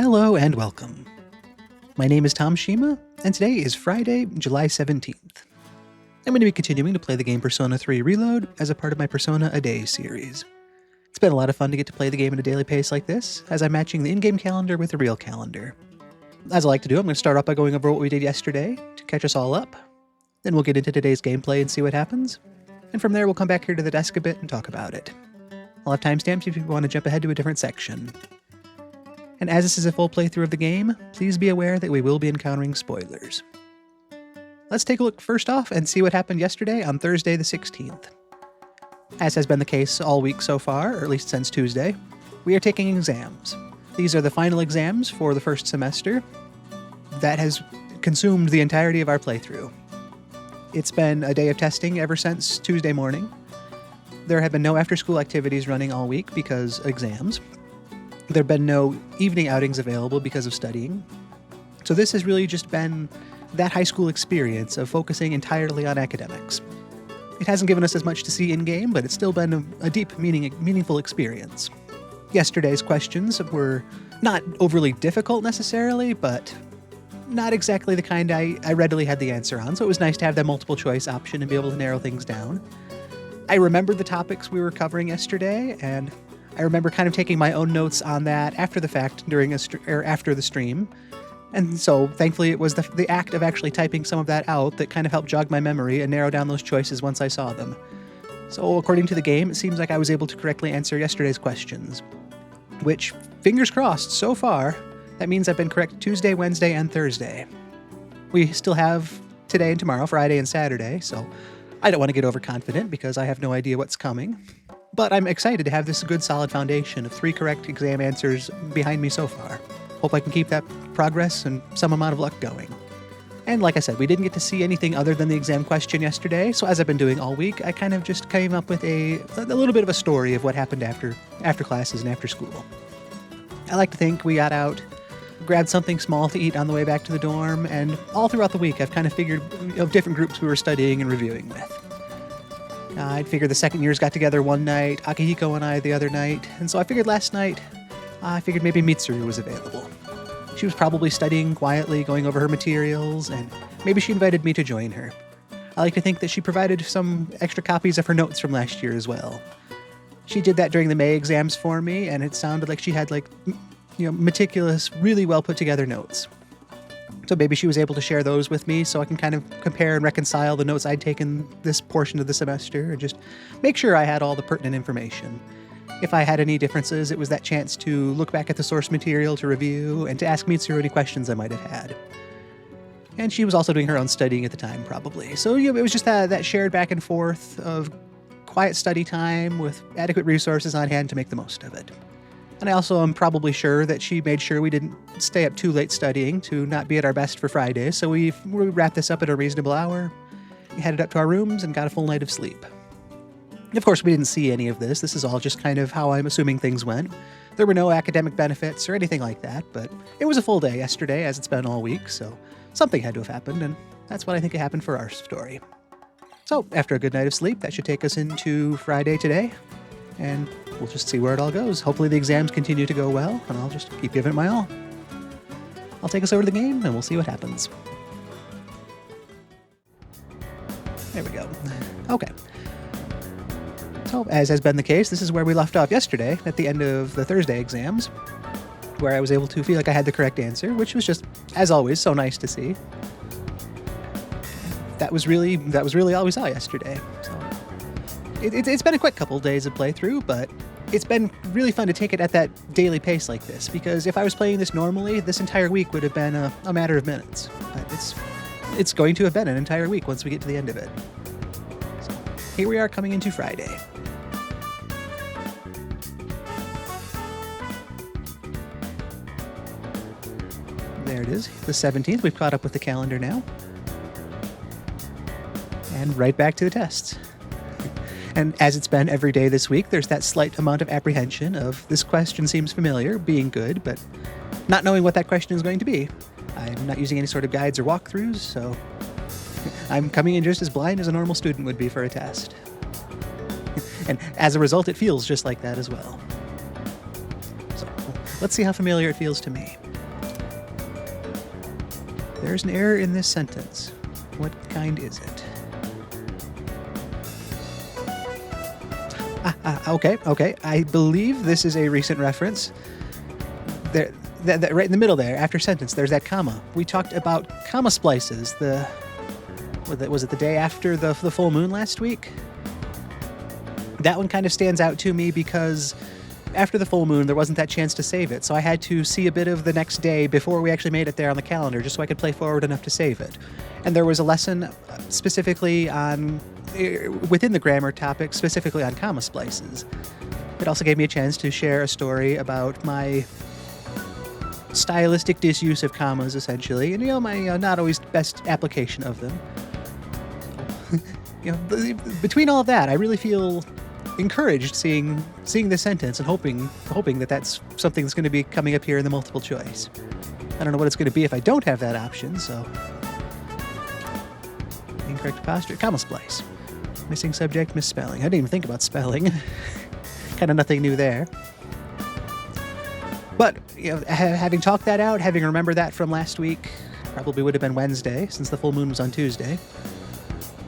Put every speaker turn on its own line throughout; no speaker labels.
Hello and welcome. My name is Tom Shima, and today is Friday, July 17th. I'm going to be continuing to play the game Persona 3 Reload as a part of my Persona A Day series. It's been a lot of fun to get to play the game at a daily pace like this, as I'm matching the in-game calendar with the real calendar. As I like to do, I'm going to start off by going over what we did yesterday to catch us all up. Then we'll get into today's gameplay and see what happens. And from there, we'll come back here to the desk a bit and talk about it. I'll have timestamps if you want to jump ahead to a different section. And as this is a full playthrough of the game, please be aware that we will be encountering spoilers. Let's take a look first off and see what happened yesterday on Thursday the 16th. As has been the case all week so far, or at least since Tuesday, we are taking exams. These are the final exams for the first semester. That has consumed the entirety of our playthrough. It's been a day of testing ever since Tuesday morning. There have been no after-school activities running all week because exams. There have been no evening outings available because of studying. So this has really just been that high school experience of focusing entirely on academics. It hasn't given us as much to see in-game, but it's still been a deep, meaningful experience. Yesterday's questions were not overly difficult necessarily, but not exactly the kind I readily had the answer on, so it was nice to have that multiple choice option and be able to narrow things down. I remembered the topics we were covering yesterday, and I remember kind of taking my own notes on that after the fact during after the stream. And so thankfully it was the act of actually typing some of that out that kind of helped jog my memory and narrow down those choices once I saw them. So according to the game, it seems like I was able to correctly answer yesterday's questions. Which, fingers crossed, so far, that means I've been correct Tuesday, Wednesday, and Thursday. We still have today and tomorrow, Friday and Saturday, so I don't want to get overconfident because I have no idea what's coming. But I'm excited to have this good solid foundation of 3 correct exam answers behind me so far. Hope I can keep that progress and some amount of luck going. And like I said, we didn't get to see anything other than the exam question yesterday, so as I've been doing all week, I kind of just came up with a little bit of a story of what happened after classes and after school. I like to think we got out, grabbed something small to eat on the way back to the dorm, and all throughout the week I've kind of figured of different groups we were studying and reviewing with. I'd figured the second years got together one night, Akihiko and I the other night, and so I figured last night, maybe Mitsuru was available. She was probably studying quietly, going over her materials, and maybe she invited me to join her. I like to think that she provided some extra copies of her notes from last year as well. She did that during the May exams for me, and it sounded like she had meticulous, really well put together notes. So maybe she was able to share those with me so I can kind of compare and reconcile the notes I'd taken this portion of the semester and just make sure I had all the pertinent information. If I had any differences, it was that chance to look back at the source material to review and to ask Mitsuru any questions I might have had. And she was also doing her own studying at the time, probably. So it was just that shared back and forth of quiet study time with adequate resources on hand to make the most of it. And I also am probably sure that she made sure we didn't stay up too late studying to not be at our best for Friday, so we wrapped this up at a reasonable hour, we headed up to our rooms, and got a full night of sleep. Of course, we didn't see any of this. This is all just kind of how I'm assuming things went. There were no academic benefits or anything like that, but it was a full day yesterday, as it's been all week, so something had to have happened, and that's what I think happened for our story. So, after a good night of sleep, that should take us into Friday today, and we'll just see where it all goes. Hopefully the exams continue to go well, and I'll just keep giving it my all. I'll take us over to the game, and we'll see what happens. There we go. Okay. So, as has been the case, this is where we left off yesterday, at the end of the Thursday exams, where I was able to feel like I had the correct answer, which was just, as always, so nice to see. That was really all we saw yesterday. So, it's been a quick couple days of playthrough, but it's been really fun to take it at that daily pace like this, because if I was playing this normally, this entire week would have been a matter of minutes. But it's going to have been an entire week once we get to the end of it. So, here we are coming into Friday. There it is, the 17th. We've caught up with the calendar now. And right back to the tests. And as it's been every day this week, there's that slight amount of apprehension of this question seems familiar, being good, but not knowing what that question is going to be. I'm not using any sort of guides or walkthroughs, so I'm coming in just as blind as a normal student would be for a test. And as a result, it feels just like that as well. So let's see how familiar it feels to me. There's an error in this sentence. What kind is it? Okay. I believe this is a recent reference. There, that right in the middle there, after sentence, there's that comma. We talked about comma splices. Was it the day after the full moon last week? That one kind of stands out to me because after the full moon, there wasn't that chance to save it, so I had to see a bit of the next day before we actually made it there on the calendar, just so I could play forward enough to save it. And there was a lesson specifically on, within the grammar topic, specifically on comma splices. It also gave me a chance to share a story about my stylistic disuse of commas, essentially, and my not always best application of them. Between all of that, I really feel encouraged seeing this sentence and hoping that that's something that's going to be coming up here in the multiple choice. I don't know what it's going to be if I don't have that option, so. Incorrect apostrophe, comma splice. Missing subject, misspelling. I didn't even think about spelling. Kind of nothing new there. But having talked that out, having remembered that from last week, probably would have been Wednesday, since the full moon was on Tuesday.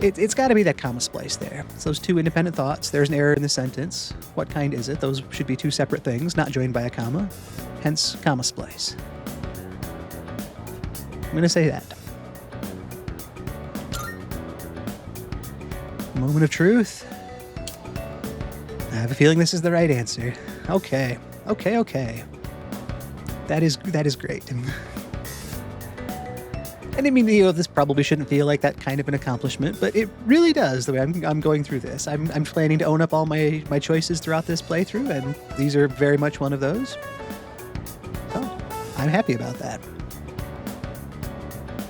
It's got to be that comma splice there. It's those two independent thoughts. There's an error in the sentence. What kind is it? Those should be two separate things, not joined by a comma. Hence, comma splice. I'm going to say that. Moment of truth. I have a feeling this is the right answer. Okay. That is great. And I mean, this probably shouldn't feel like that kind of an accomplishment, but it really does the way I'm going through this. I'm planning to own up all my choices throughout this playthrough, and these are very much one of those. So, I'm happy about that.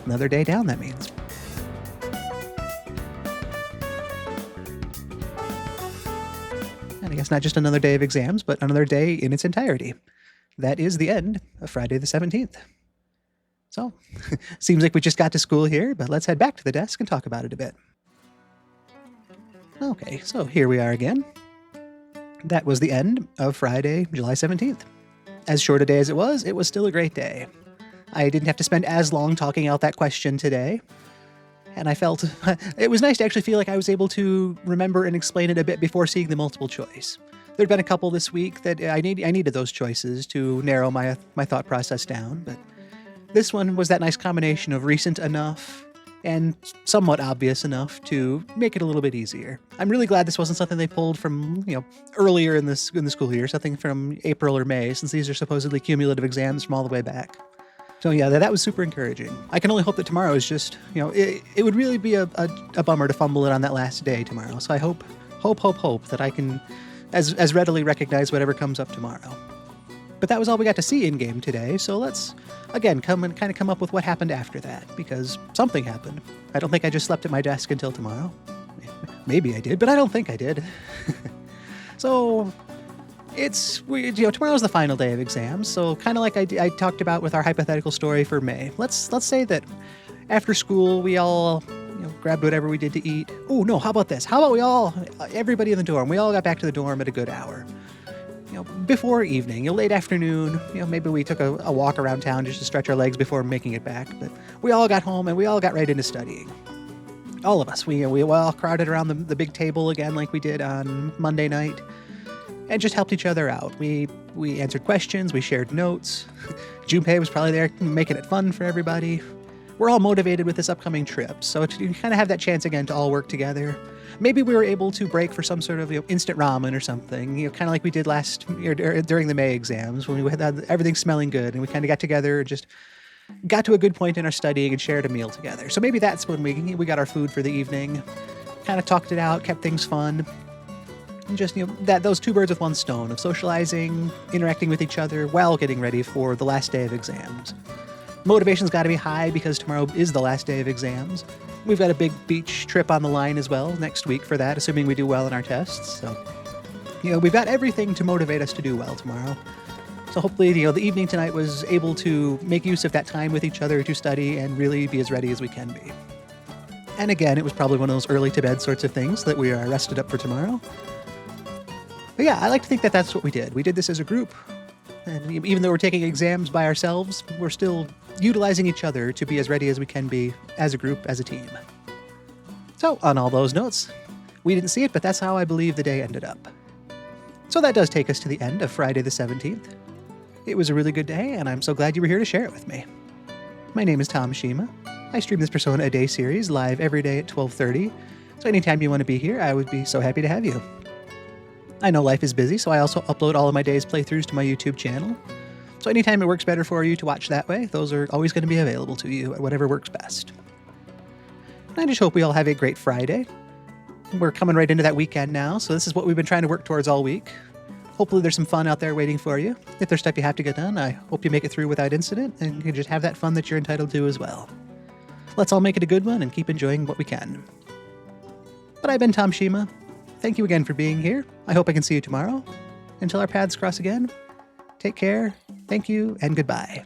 Another day down, that means. And I guess not just another day of exams, but another day in its entirety. That is the end of Friday the 17th. So, seems like we just got to school here, but let's head back to the desk and talk about it a bit. Okay, so here we are again. That was the end of Friday, July 17th. As short a day as it was still a great day. I didn't have to spend as long talking out that question today, and I felt it was nice to actually feel like I was able to remember and explain it a bit before seeing the multiple choice. There'd been a couple this week that I needed those choices to narrow my thought process down, but this one was that nice combination of recent enough and somewhat obvious enough to make it a little bit easier. I'm really glad this wasn't something they pulled from, earlier in the school year, something from April or May, since these are supposedly cumulative exams from all the way back. So yeah, that was super encouraging. I can only hope that tomorrow is just, it would really be a bummer to fumble it on that last day tomorrow. So I hope that I can as readily recognize whatever comes up tomorrow. But that was all we got to see in-game today, so let's, again, come up with what happened after that, because something happened. I don't think I just slept at my desk until tomorrow. Maybe I did, but I don't think I did. So, tomorrow's the final day of exams, so kind of like I talked about with our hypothetical story for May. Let's say that after school we all grabbed whatever we did to eat. Oh, no, how about this? How about everybody in the dorm, we all got back to the dorm at a good hour. Before evening, late afternoon, maybe we took a walk around town just to stretch our legs before making it back, but we all got home and we all got right into studying. All of us, we all crowded around the big table again like we did on Monday night and just helped each other out. We answered questions, we shared notes. Junpei was probably there making it fun for everybody. We're all motivated with this upcoming trip, so you kind of have that chance again to all work together. Maybe we were able to break for some sort of instant ramen or something, kind of like we did last year during the May exams when we had everything smelling good and we kind of got together and just got to a good point in our studying and shared a meal together. So maybe that's when we got our food for the evening, kind of talked it out, kept things fun, and just those two birds with one stone of socializing, interacting with each other while getting ready for the last day of exams. Motivation's got to be high because tomorrow is the last day of exams. We've got a big beach trip on the line as well next week for that, assuming we do well in our tests. So, we've got everything to motivate us to do well tomorrow. So hopefully, the evening tonight was able to make use of that time with each other to study and really be as ready as we can be. And again, it was probably one of those early to bed sorts of things that we are rested up for tomorrow. But yeah, I like to think that that's what we did. We did this as a group. And even though we're taking exams by ourselves, we're still utilizing each other to be as ready as we can be as a group, as a team. So, on all those notes, we didn't see it, but that's how I believe the day ended up. So that does take us to the end of Friday the 17th. It was a really good day, and I'm so glad you were here to share it with me. My name is Tom Shima. I stream this Persona a Day series live every day at 12:30, so anytime you want to be here, I would be so happy to have you. I know life is busy, so I also upload all of my day's playthroughs to my YouTube channel. So anytime it works better for you to watch that way, those are always going to be available to you at whatever works best. I just hope we all have a great Friday. We're coming right into that weekend now, so this is what we've been trying to work towards all week. Hopefully there's some fun out there waiting for you. If there's stuff you have to get done, I hope you make it through without incident, and you can just have that fun that you're entitled to as well. Let's all make it a good one and keep enjoying what we can. But I've been Tom Shima. Thank you again for being here. I hope I can see you tomorrow. Until our paths cross again, take care, thank you, and goodbye.